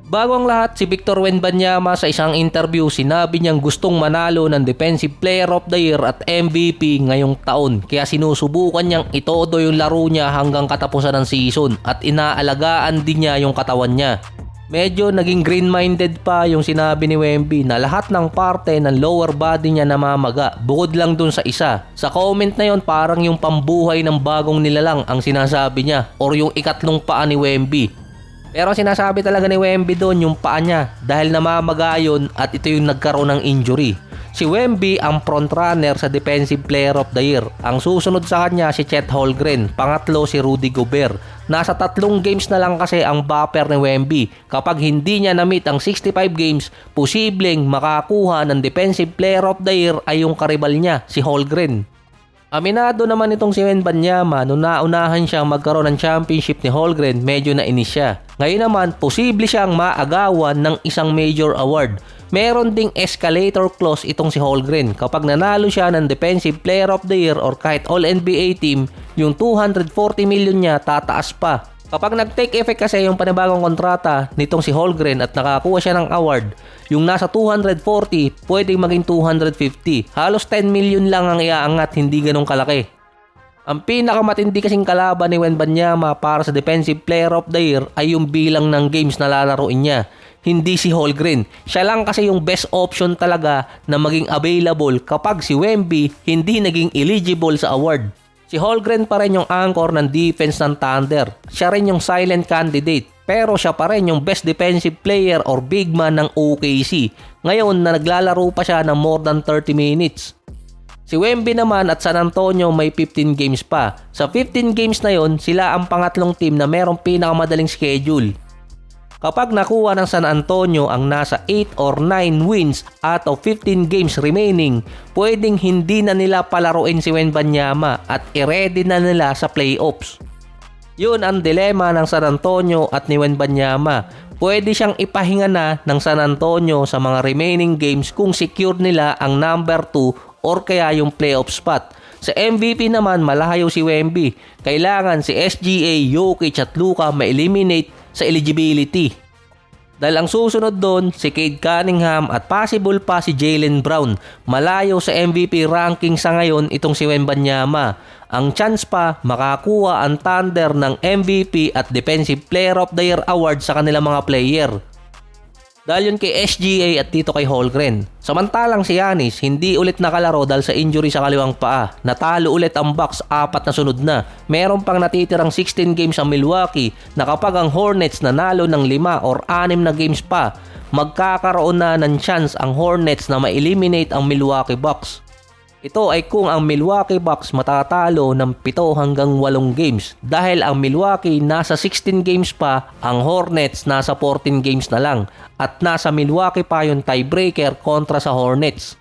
Bago ang lahat, si Victor Wembanyama sa isang interview sinabi niyang gustong manalo ng Defensive Player of the Year at MVP ngayong taon. Kaya sinusubukan niyang itodo yung laro niya hanggang katapusan ng season at inaalagaan din niya yung katawan niya. Medyo naging green-minded pa yung sinabi ni Wemby na lahat ng parte ng lower body niya namamaga bukod lang dun sa isa. Sa comment na yon parang yung pambuhay ng bagong nilalang ang sinasabi niya or yung ikatlong paa ni Wemby. Pero sinasabi talaga ni Wemby doon yung paa niya dahil namamaga yun at ito yung nagkaroon ng injury. Si Wemby ang frontrunner sa Defensive Player of the Year. Ang susunod sa kanya si Chet Holmgren, pangatlo si Rudy Gobert. Nasa 3 games na lang kasi ang buffer ni Wemby. Kapag hindi niya na-meet ang 65 games, posibleng makakuha ng Defensive Player of the Year ay yung karibal niya, si Holmgren. Aminado naman itong si Wembanyama nung naunahan siyang magkaroon ng championship ni Holmgren, medyo nainis siya. Ngayon naman, posible siyang maagawan ng isang major award. Meron ding escalator clause itong si Holmgren. Kapag nanalo siya ng Defensive Player of the Year or kahit All-NBA team, yung 240 million niya tataas pa. Kapag nag-take effect kasi yung panibagong kontrata nitong si Holmgren at nakakuha siya ng award, yung nasa 240 pwedeng maging 250. Halos 10 million lang ang iaangat, hindi ganong kalaki. Ang pinakamatindi kasing kalaban ni Wembanyama para sa Defensive Player of the Year ay yung bilang ng games na lalaroin niya. Hindi si Holmgren. Siya lang kasi yung best option talaga na maging available kapag si Wemby hindi naging eligible sa award. Si Holmgren pa rin yung anchor ng defense ng Thunder. Siya rin yung silent candidate. Pero siya pa rin yung best defensive player or big man ng OKC. Ngayon na naglalaro pa siya ng more than 30 minutes. Si Wemby naman at San Antonio may 15 games pa. Sa 15 games na yon, sila ang pangatlong team na merong pinakamadaling schedule. Kapag nakuha ng San Antonio ang nasa 8 or 9 wins out of 15 games remaining, pwedeng hindi na nila palaruin si Wembanyama at i-ready na nila sa playoffs. Yun ang dilema ng San Antonio at ni Wembanyama. Pwede siyang ipahinga na ng San Antonio sa mga remaining games kung secure nila ang number 2 or kaya yung playoff spot. Sa MVP naman, malayo si Wemby. Kailangan si SGA, Jokic at Luka ma-eliminate sa eligibility. Dahil ang susunod doon, si Cade Cunningham at possible pa si Jaylen Brown. Malayo sa MVP ranking sa ngayon itong si Wembanyama. Ang chance pa, makakuha ang Thunder ng MVP at Defensive Player of the Year award sa kanilang mga player. Dahil yun kay SGA at dito kay Holmgren. Samantalang si Giannis hindi ulit nakalaro dahil sa injury sa kaliwang paa. Natalo ulit ang Bucks 4 na sunod na. Meron pang natitirang 16 games ang Milwaukee na kapag ang Hornets nanalo ng 5 or 6 na games pa, magkakaroon na ng chance ang Hornets na ma-eliminate ang Milwaukee Bucks. Ito ay kung ang Milwaukee Bucks matatalo ng 7 hanggang 8 games dahil ang Milwaukee nasa 16 games pa, ang Hornets nasa 14 games na lang at nasa Milwaukee pa yung tiebreaker kontra sa Hornets.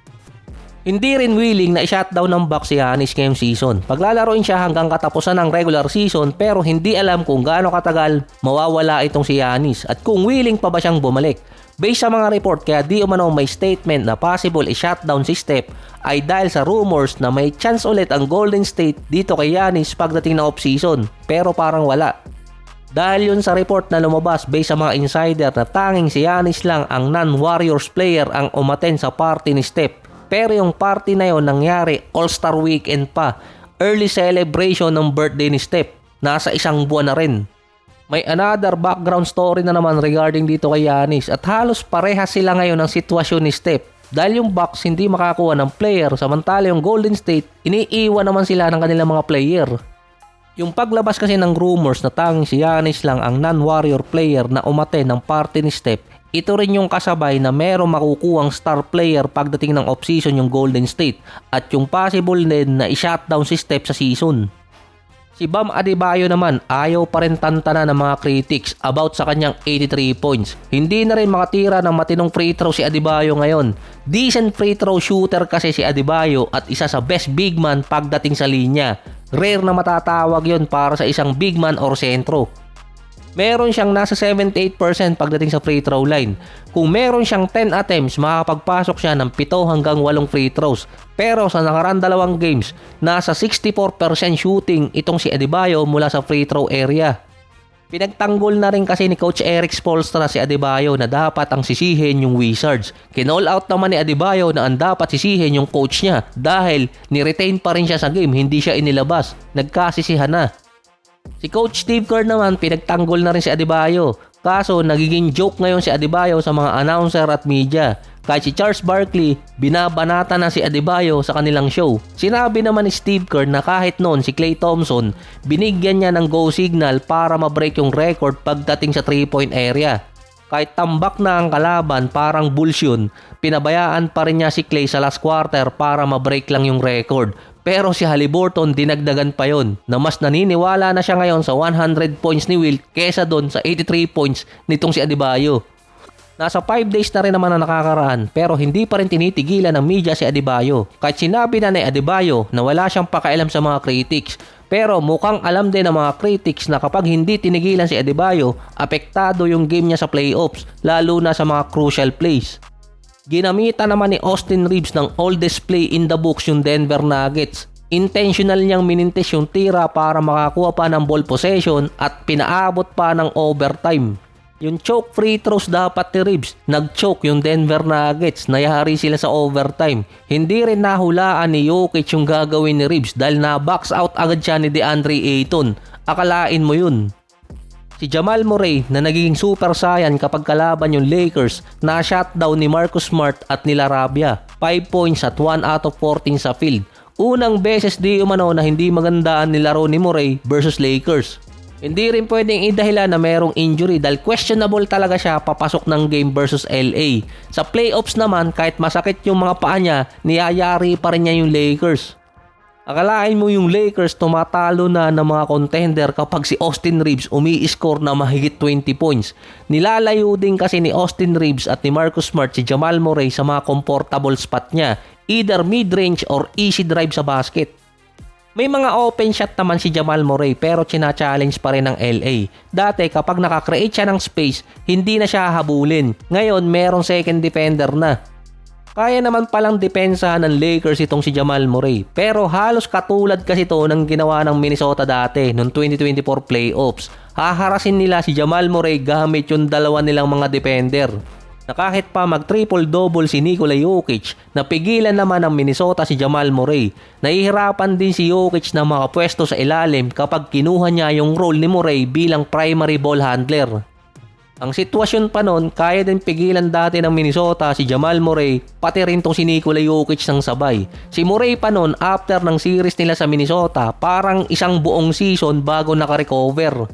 Hindi rin willing na i-shutdown ng Bucks si Giannis ngayong season. Paglalaroin siya hanggang katapusan ng regular season pero hindi alam kung gaano katagal mawawala itong si Giannis at kung willing pa ba siyang bumalik. Based sa mga report kaya di umano may statement na possible i-shutdown si Steph ay dahil sa rumors na may chance ulit ang Golden State dito kay Giannis pagdating ng off-season pero parang wala. Dahil yun sa report na lumabas based sa mga insider na tanging si Giannis lang ang non-Warriors player ang umattend sa party ni Steph. Pero yung party na yon nangyari All-Star Weekend pa, early celebration ng birthday ni Steph, nasa 1 buwan na rin. May another background story na naman regarding dito kay Giannis at halos parehas sila ngayon ng sitwasyon ni Steph. Dahil yung Bucks hindi makakuha ng player samantala yung Golden State iniiwan naman sila ng kanilang mga player. Yung paglabas kasi ng rumors na tanging si Giannis lang ang non-Warrior player na umattend ng party ni Steph, ito rin yung kasabay na merong makukuhang star player pagdating ng off-season yung Golden State at yung possible din na i-shutdown si Steph sa season. Si Bam Adebayo naman ayaw pa rin tantana ng mga critics about sa kanyang 83 points. Hindi na rin makatira ng matinong free throw si Adebayo ngayon. Decent free throw shooter kasi si Adebayo at isa sa best big man pagdating sa linya. Rare na matatawag yon para sa isang big man or sentro. Meron siyang nasa 78% pagdating sa free throw line. Kung meron siyang 10 attempts, makakapagpasok siya ng 7 hanggang 8 free throws. Pero sa nakaraan 2 games, nasa 64% shooting itong si Adebayo mula sa free throw area. Pinagtanggol na rin kasi ni Coach Eric Spoelstra si Adebayo na dapat ang sisihin yung Wizards. Kinall out naman ni Adebayo na ang dapat sisihin yung coach niya dahil ni-retain pa rin siya sa game, hindi siya inilabas. Nagkasisihan na. Si Coach Steve Kerr naman pinagtanggol na rin si Adebayo. Kaso nagiging joke ngayon si Adebayo sa mga announcer at media. Kahit si Charles Barkley, binabanata na si Adebayo sa kanilang show. Sinabi naman ni Steve Kerr na kahit noon si Klay Thompson, binigyan niya ng go signal para ma-break yung record pagdating sa 3-point area. Kahit tambak na ang kalaban, parang bulls yun, pinabayaan pa rin niya si Klay sa last quarter para ma-break lang yung record. Pero si Haliburton dinagdagan pa yon na mas naniniwala na siya ngayon sa 100 points ni Wilt kesa doon sa 83 points nitong si Adebayo. Nasa 5 days na rin naman na nakakaraan pero hindi pa rin tinitigilan ng media si Adebayo. Kahit sinabi na ni Adebayo na wala siyang pakialam sa mga critics. Pero mukhang alam din ng mga critics na kapag hindi tinigilan si Adebayo, apektado yung game niya sa playoffs, lalo na sa mga crucial plays. Ginamitan naman ni Austin Reeves ng oldest play in the books yung Denver Nuggets. Intentional niyang minintis yung tira para makakuha pa ng ball possession at pinaabot pa ng overtime. Yung choke free throws dapat ni Reeves, nag-choke yung Denver Nuggets, nayari sila sa overtime. Hindi rin nahulaan ni Jokic yung gagawin ni Reeves dahil na-box out agad siya ni DeAndre Ayton. Akalain mo yun. Si Jamal Murray na nagiging super saiyan kapag kalaban yung Lakers, na-shutdown ni Marcus Smart at nila Rabia. 5 points at 1 out of 14 sa field. Unang beses di umano na hindi magandaan nilaro ni Murray versus Lakers. Hindi rin pwedeng idahilan na merong injury dahil questionable talaga siya papasok ng game versus LA. Sa playoffs naman, kahit masakit yung mga paa niya, niyayari pa rin niya yung Lakers. Akalain mo yung Lakers tumatalo na ng mga contender kapag si Austin Reeves umi-score na mahigit 20 points. Nilalayo din kasi ni Austin Reeves at ni Marcus Smart si Jamal Murray sa mga comfortable spot niya, either mid-range or easy drive sa basket. May mga open shot naman si Jamal Murray pero china-challenge pa rin ng LA. Dati kapag nakakreate siya ng space, hindi na siya habulin. Ngayon merong second defender na. Kaya naman palang depensahan ng Lakers itong si Jamal Murray. Pero halos katulad kasi ito ng ginawa ng Minnesota dati noong 2024 playoffs. Haharasin nila si Jamal Murray gamit yung dalawa nilang mga defender. Na kahit pa mag-triple-double si Nikola Jokic, napigilan naman ng Minnesota si Jamal Murray. Nahihirapan din si Jokic na makapwesto sa ilalim kapag kinuha niya yung role ni Murray bilang primary ball handler. Ang sitwasyon pa nun, kaya din pigilan dati ng Minnesota si Jamal Murray, pati rin tong si Nikola Jokic ng sabay. Si Murray pa nun, after ng series nila sa Minnesota, parang isang buong season bago nakarecover.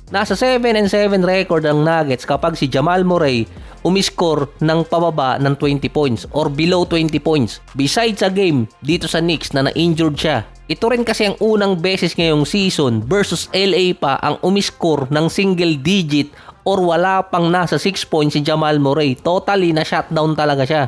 Nasa 7-7 record ang Nuggets kapag si Jamal Murray umiscore ng pababa ng 20 points or below 20 points. Besides sa game dito sa Knicks na na-injured siya. Ito rin kasi ang unang beses ngayong season versus LA pa ang umiscore ng single digit or wala pang nasa 6 points si Jamal Murray. Totally na shutdown talaga siya.